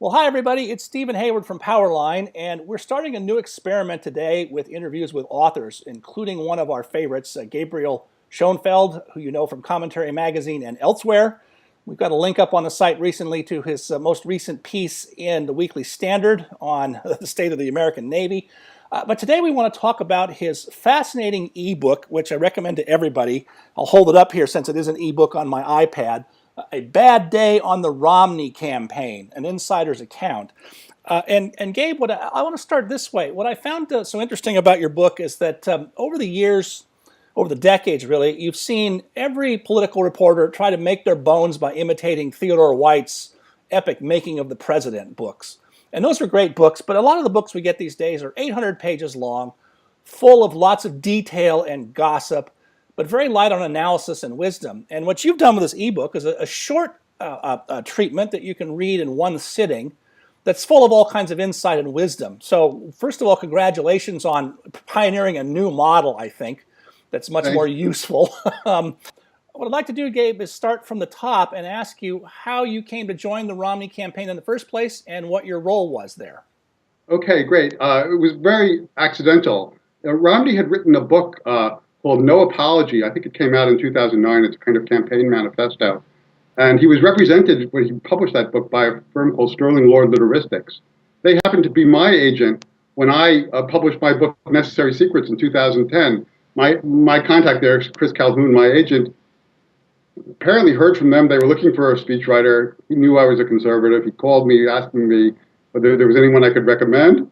Well, hi, everybody. It's Stephen Hayward from Powerline, and we're starting a new experiment today with interviews with authors, including one of our favorites, Gabriel Schoenfeld, who you know from Commentary Magazine and elsewhere. We've got a link up on the site recently to his most recent piece in the Weekly Standard on the state of the American Navy. But today we want to talk about his fascinating ebook, which I recommend to everybody. I'll hold it up here since it is an ebook on my iPad. A Bad Day on the Romney Campaign, an insider's account. And Gabe, I want to start this way. What I found so interesting about your book is that over the years, over the decades really, you've seen every political reporter try to make their bones by imitating Theodore White's epic Making of the President books. And those are great books, but a lot of the books we get these days are 800 pages long, full of lots of detail and gossip, but very light on analysis and wisdom. And what you've done with this ebook is a short treatment that you can read in one sitting that's full of all kinds of insight and wisdom. So first of all, congratulations on pioneering a new model, I think, that's much more useful. What I'd like to do, Gabe, is start from the top and ask you how you came to join the Romney campaign in the first place and what your role was there. Okay, great. It was very accidental. Romney had written a book called No Apology. I think it came out in 2009. It's a kind of campaign manifesto. And he was represented when he published that book by a firm called Sterling Lord Literastics. They happened to be my agent when I published my book, Necessary Secrets, in 2010. My contact there, Chris Calhoun, my agent, apparently heard from them. They were looking for a speechwriter. He knew I was a conservative. He called me asking me whether there was anyone I could recommend.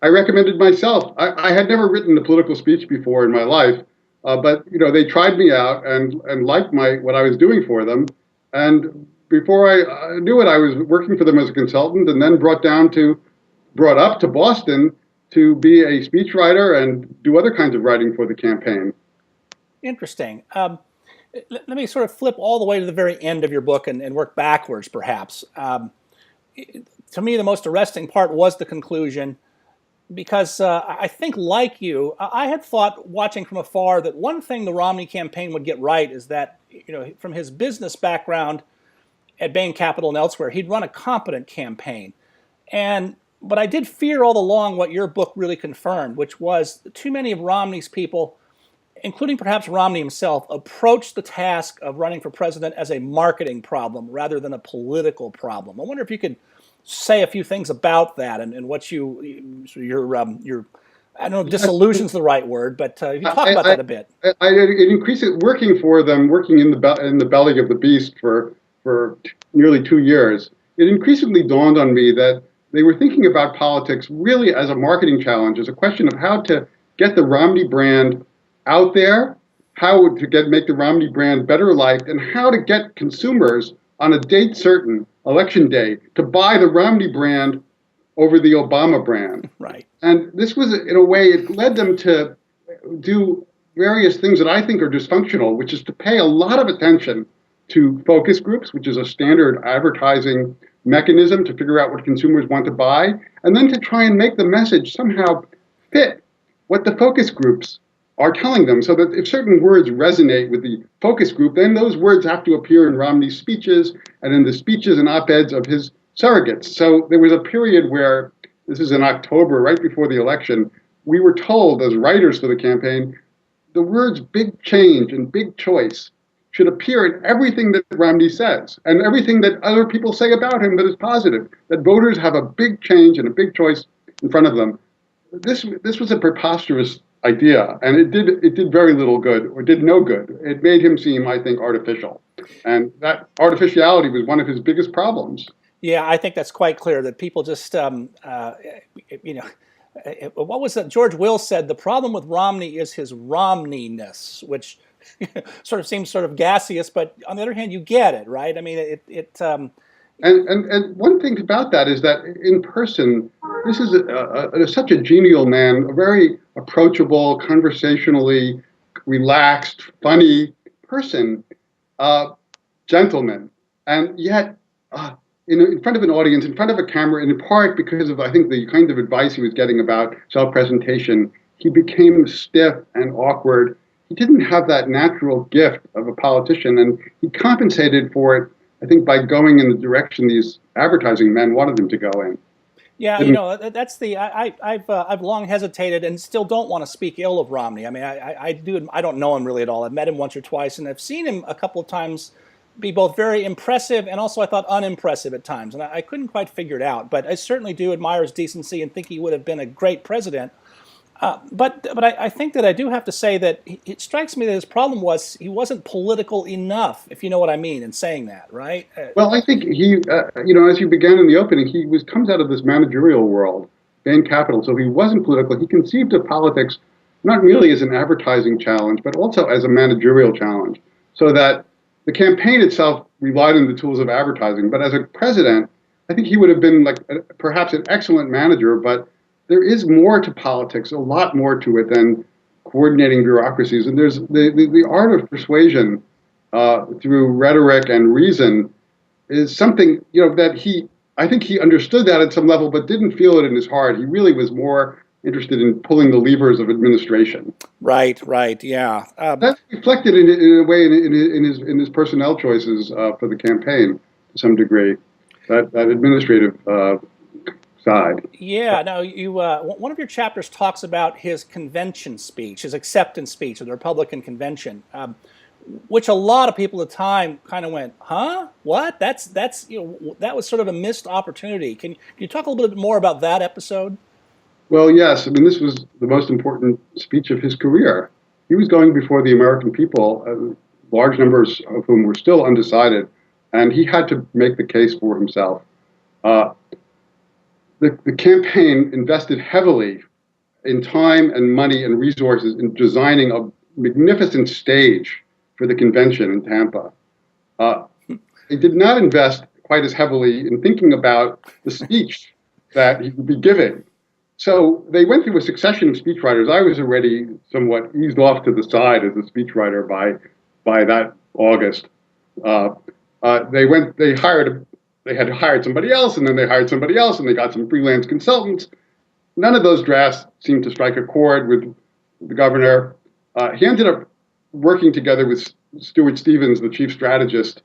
I recommended myself. I had never written a political speech before in my life. But they tried me out and liked what I was doing for them, and before I knew it, I was working for them as a consultant, and then brought up to Boston to be a speechwriter and do other kinds of writing for the campaign. Interesting. Let me sort of flip all the way to the very end of your book and work backwards, perhaps. To me, the most arresting part was the conclusion. Because I think, like you, I had thought, watching from afar, that one thing the Romney campaign would get right is that, from his business background at Bain Capital and elsewhere, he'd run a competent campaign. But I did fear all along what your book really confirmed, which was too many of Romney's people, including perhaps Romney himself, approached the task of running for president as a marketing problem rather than a political problem. I wonder if you could say a few things about that and what your I don't know if disillusion's the right word, but if you talk about that a bit. It increased working for them, working in the belly of the beast for nearly 2 years. It increasingly dawned on me that they were thinking about politics really as a marketing challenge, as a question of how to get the Romney brand out there, how to make the Romney brand better liked, and how to get consumers on a date certain, election day, to buy the Romney brand over the Obama brand. Right. And this was, in a way, it led them to do various things that I think are dysfunctional, which is to pay a lot of attention to focus groups, which is a standard advertising mechanism to figure out what consumers want to buy, and then to try and make the message somehow fit what the focus groups are telling them, so that if certain words resonate with the focus group, then those words have to appear in Romney's speeches and in the speeches and op-eds of his surrogates. So there was a period where, this is in October, right before the election, we were told as writers for the campaign, the words big change and big choice should appear in everything that Romney says and everything that other people say about him that is positive, that voters have a big change and a big choice in front of them. This was a preposterous idea, and it did very little good, or did no good. It made him seem, I think, artificial, and that artificiality was one of his biggest problems. Yeah, I think that's quite clear that people just, what was that? George Will said the problem with Romney is his Romneyness, which sort of seems sort of gaseous, but on the other hand, you get it, right? I mean, And one thing about that is that in person, this is such a genial man, a very approachable, conversationally relaxed, funny person, gentleman, and yet in front of an audience, in front of a camera, and in part because of, I think, the kind of advice he was getting about self-presentation, he became stiff and awkward. He didn't have that natural gift of a politician, and he compensated for it I think, by going in the direction these advertising men wanted them to go in. Yeah, Didn't, that's the I've long hesitated and still don't want to speak ill of Romney. I mean, I don't know him really at all. I've met him once or twice, and I've seen him a couple of times be both very impressive and also I thought unimpressive at times, and I couldn't quite figure it out. But I certainly do admire his decency and think he would have been a great president. But I think that I do have to say that it strikes me that his problem was he wasn't political enough, if you know what I mean in saying that, right? well, I think as you began in the opening, comes out of this managerial world, Bain Capital. So he wasn't political. He conceived of politics not merely as an advertising challenge, but also as a managerial challenge. So that the campaign itself relied on the tools of advertising, but as a president, I think he would have been perhaps an excellent manager, but there is more to politics, a lot more to it than coordinating bureaucracies. And there's the art of persuasion through rhetoric and reason is something that I think he understood that at some level, but didn't feel it in his heart. He really was more interested in pulling the levers of administration. Right, yeah. That's reflected in a way in his personnel choices for the campaign to some degree. That administrative side. Yeah, no, one of your chapters talks about his convention speech, his acceptance speech of the Republican convention, which a lot of people at the time kind of went, "Huh? What? That's that was sort of a missed opportunity." Can you talk a little bit more about that episode? Well, yes. I mean, this was the most important speech of his career. He was going before the American people, large numbers of whom were still undecided, and he had to make the case for himself. The campaign invested heavily in time and money and resources in designing a magnificent stage for the convention in Tampa. They did not invest quite as heavily in thinking about the speech that he would be giving. So they went through a succession of speechwriters. I was already somewhat eased off to the side as a speechwriter by that August. They had hired somebody else, and then they hired somebody else, and they got some freelance consultants. None of those drafts seemed to strike a chord with the governor. He ended up working together with Stuart Stevens, the chief strategist.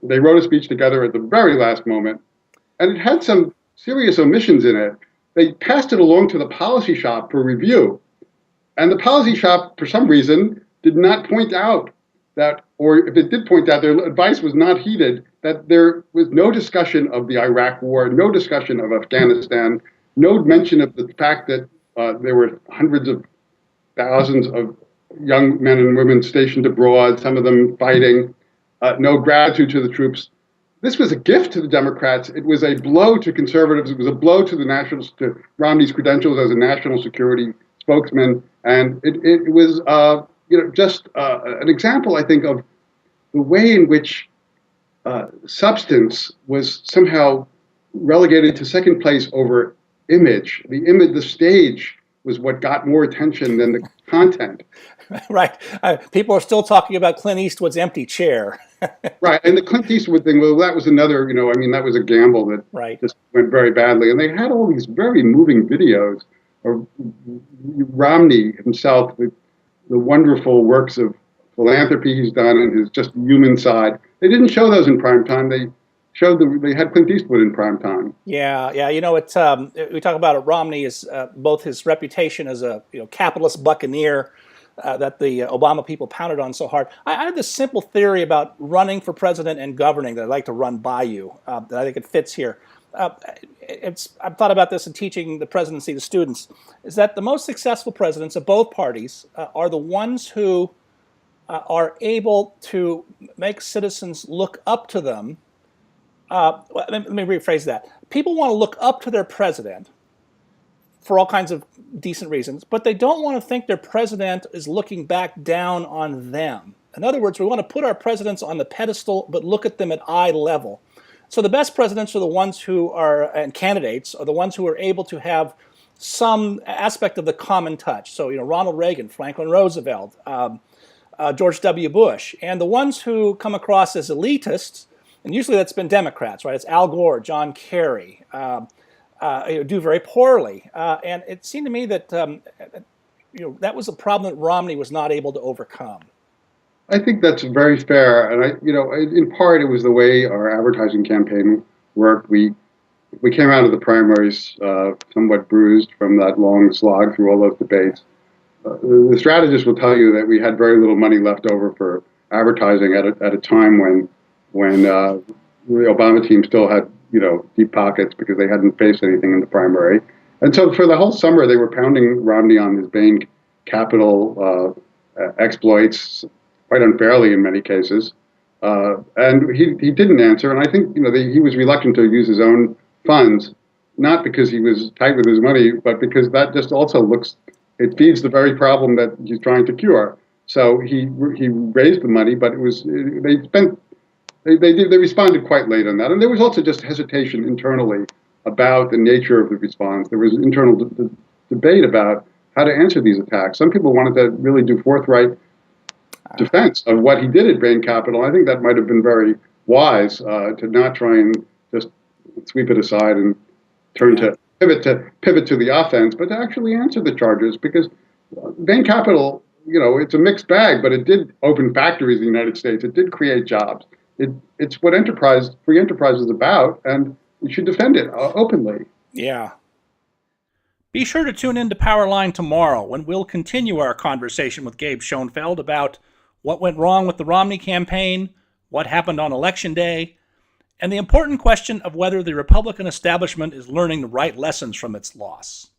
They wrote a speech together at the very last moment, and it had some serious omissions in it. They passed it along to the policy shop for review. And the policy shop, for some reason, did not point out that, or if it did point out, their advice was not heeded, that there was no discussion of the Iraq War, no discussion of Afghanistan, no mention of the fact that there were hundreds of thousands of young men and women stationed abroad, some of them fighting, no gratitude to the troops. This was a gift to the Democrats. It was a blow to conservatives. It was a blow to to Romney's credentials as a national security spokesman. And it was, just an example, I think, of the way in which substance was somehow relegated to second place over image. The stage was what got more attention than the content. Right. People are still talking about Clint Eastwood's empty chair. Right. And the Clint Eastwood thing, well, that was another, that was a gamble that just went very badly. And they had all these very moving videos of Romney himself, the wonderful works of philanthropy he's done and his just human side. They didn't show those in prime time. They had Clint Eastwood in prime time. Yeah. It's we talk about it. Romney is both his reputation as a capitalist buccaneer that the Obama people pounded on so hard. I have this simple theory about running for president and governing that I'd like to run by you. That I think it fits here. I've thought about this in teaching the presidency to students. Is that the most successful presidents of both parties are the ones who are able to make citizens look up to them. Let me rephrase that. People want to look up to their president for all kinds of decent reasons, but they don't want to think their president is looking back down on them. In other words, we want to put our presidents on the pedestal, but look at them at eye level. So the best presidents are the ones who are, and candidates, are the ones who are able to have some aspect of the common touch. So, Ronald Reagan, Franklin Roosevelt, George W. Bush, and the ones who come across as elitists, and usually that's been Democrats, right? It's Al Gore, John Kerry, do very poorly. And it seemed to me that that was a problem that Romney was not able to overcome. I think that's very fair, and in part, it was the way our advertising campaign worked. We came out of the primaries somewhat bruised from that long slog through all those debates. The strategist will tell you that we had very little money left over for advertising at a time when the Obama team still had deep pockets because they hadn't faced anything in the primary, and so for the whole summer they were pounding Romney on his Bain Capital exploits, quite unfairly in many cases, and he didn't answer. And I think he was reluctant to use his own funds, not because he was tight with his money, but because that just also it feeds the very problem that he's trying to cure. So he raised the money, but they responded quite late on that, and there was also just hesitation internally about the nature of the response. There was internal debate about how to answer these attacks. Some people wanted to really do forthright defense of what he did at Bain Capital. I think that might have been very wise to not try and just sweep it aside and pivot to the offense, but to actually answer the charges, because Bain Capital, it's a mixed bag, but it did open factories in the United States. It did create jobs. It's what free enterprise is about, and you should defend it openly. Yeah. Be sure to tune in to Powerline tomorrow when we'll continue our conversation with Gabe Schoenfeld about what went wrong with the Romney campaign, what happened on Election Day, and the important question of whether the Republican establishment is learning the right lessons from its loss.